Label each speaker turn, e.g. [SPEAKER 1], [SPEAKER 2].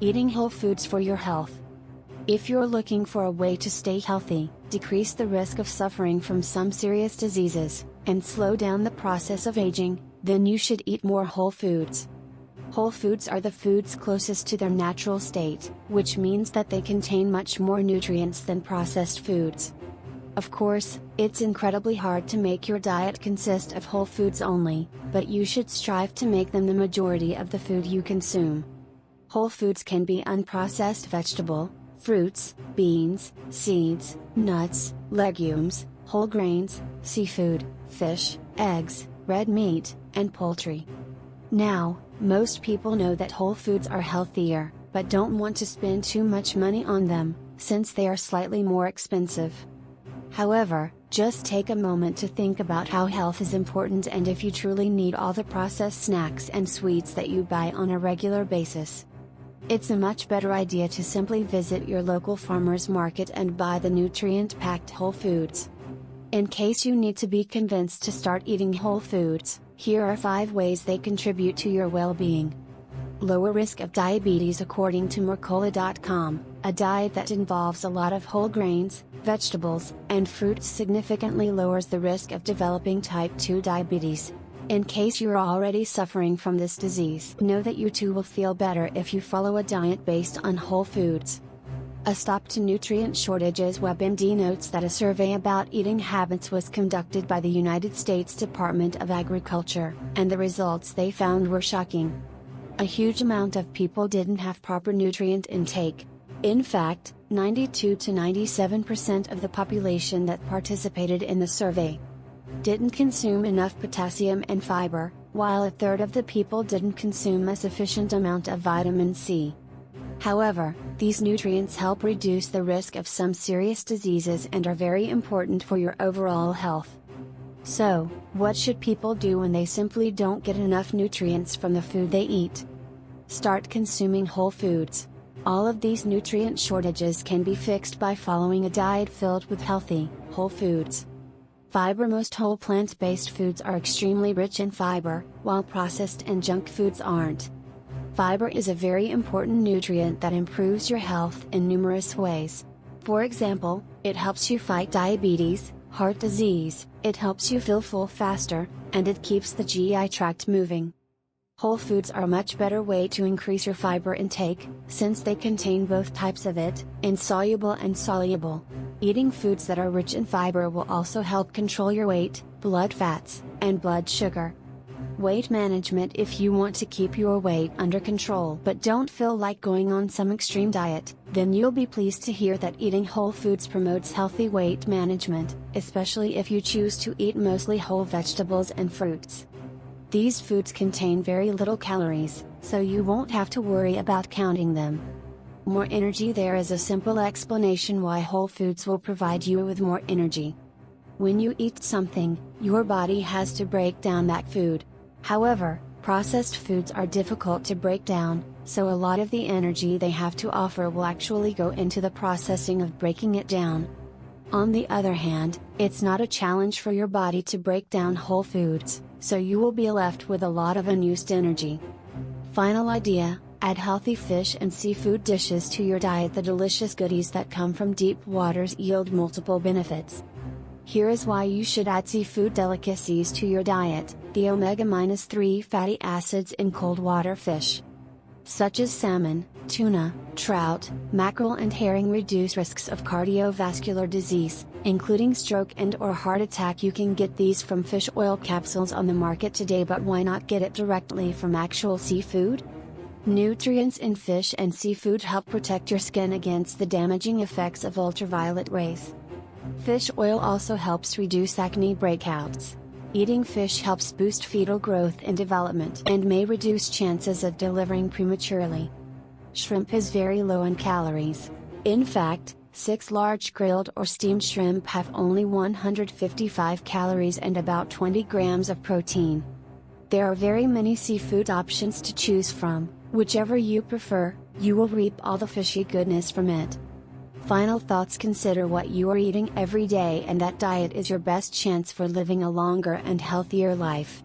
[SPEAKER 1] Eating whole foods for your health. If you're looking for a way to stay healthy, decrease the risk of suffering from some serious diseases, and slow down the process of aging, then you should eat more whole foods. Whole foods are the foods closest to their natural state, which means that they contain much more nutrients than processed foods. Of course, it's incredibly hard to make your diet consist of whole foods only, but you should strive to make them the majority of the food you consume. Whole foods can be unprocessed vegetable, fruits, beans, seeds, nuts, legumes, whole grains, seafood, fish, eggs, red meat, and poultry. Now, most people know that whole foods are healthier, but don't want to spend too much money on them, since they are slightly more expensive. However, just take a moment to think about how health is important and if you truly need all the processed snacks and sweets that you buy on a regular basis. It's a much better idea to simply visit your local farmer's market and buy the nutrient-packed whole foods. In case you need to be convinced to start eating whole foods, here are 5 ways they contribute to your well-being. Lower risk of diabetes. According to Mercola.com, a diet that involves a lot of whole grains, vegetables, and fruits significantly lowers the risk of developing type 2 diabetes. In case you're already suffering from this disease, know that you too will feel better if you follow a diet based on whole foods. A Stop to Nutrient Shortages. WebMD notes that a survey about eating habits was conducted by the United States Department of Agriculture, and the results they found were shocking. A huge amount of people didn't have proper nutrient intake. In fact, 92 to 97% of the population that participated in the survey didn't consume enough potassium and fiber, while a third of the people didn't consume a sufficient amount of vitamin C. However, these nutrients help reduce the risk of some serious diseases and are very important for your overall health. So, what should people do when they simply don't get enough nutrients from the food they eat? Start consuming whole foods. All of these nutrient shortages can be fixed by following a diet filled with healthy, whole foods. Fiber. Most whole plant-based foods are extremely rich in fiber, while processed and junk foods aren't. Fiber is a very important nutrient that improves your health in numerous ways. For example, it helps you fight diabetes, heart disease, it helps you feel full faster, and it keeps the GI tract moving. Whole foods are a much better way to increase your fiber intake, since they contain both types of it, insoluble and soluble. Eating foods that are rich in fiber will also help control your weight, blood fats, and blood sugar. Weight management. If you want to keep your weight under control but don't feel like going on some extreme diet, then you'll be pleased to hear that eating whole foods promotes healthy weight management, especially if you choose to eat mostly whole vegetables and fruits. These foods contain very little calories, so you won't have to worry about counting them. More energy. There is a simple explanation why whole foods will provide you with more energy. When you eat something, your body has to break down that food. However, processed foods are difficult to break down, so a lot of the energy they have to offer will actually go into the processing of breaking it down. On the other hand, it's not a challenge for your body to break down whole foods, so you will be left with a lot of unused energy. Final idea: add healthy fish and seafood dishes to your diet. The delicious goodies that come from deep waters yield multiple benefits. Here is why you should add seafood delicacies to your diet: the omega-3 fatty acids in cold water fish, such as salmon, tuna, trout, mackerel and herring, reduce risks of cardiovascular disease, including stroke and/or heart attack. You can get these from fish oil capsules on the market today, but why not get it directly from actual seafood? Nutrients in fish and seafood help protect your skin against the damaging effects of ultraviolet rays. Fish oil also helps reduce acne breakouts. Eating fish helps boost fetal growth and development and may reduce chances of delivering prematurely. Shrimp is very low in calories. In fact, 6 large grilled or steamed shrimp have only 155 calories and about 20 grams of protein. There are very many seafood options to choose from. Whichever you prefer, you will reap all the fishy goodness from it. Final thoughts: consider what you are eating every day, and that diet is your best chance for living a longer and healthier life.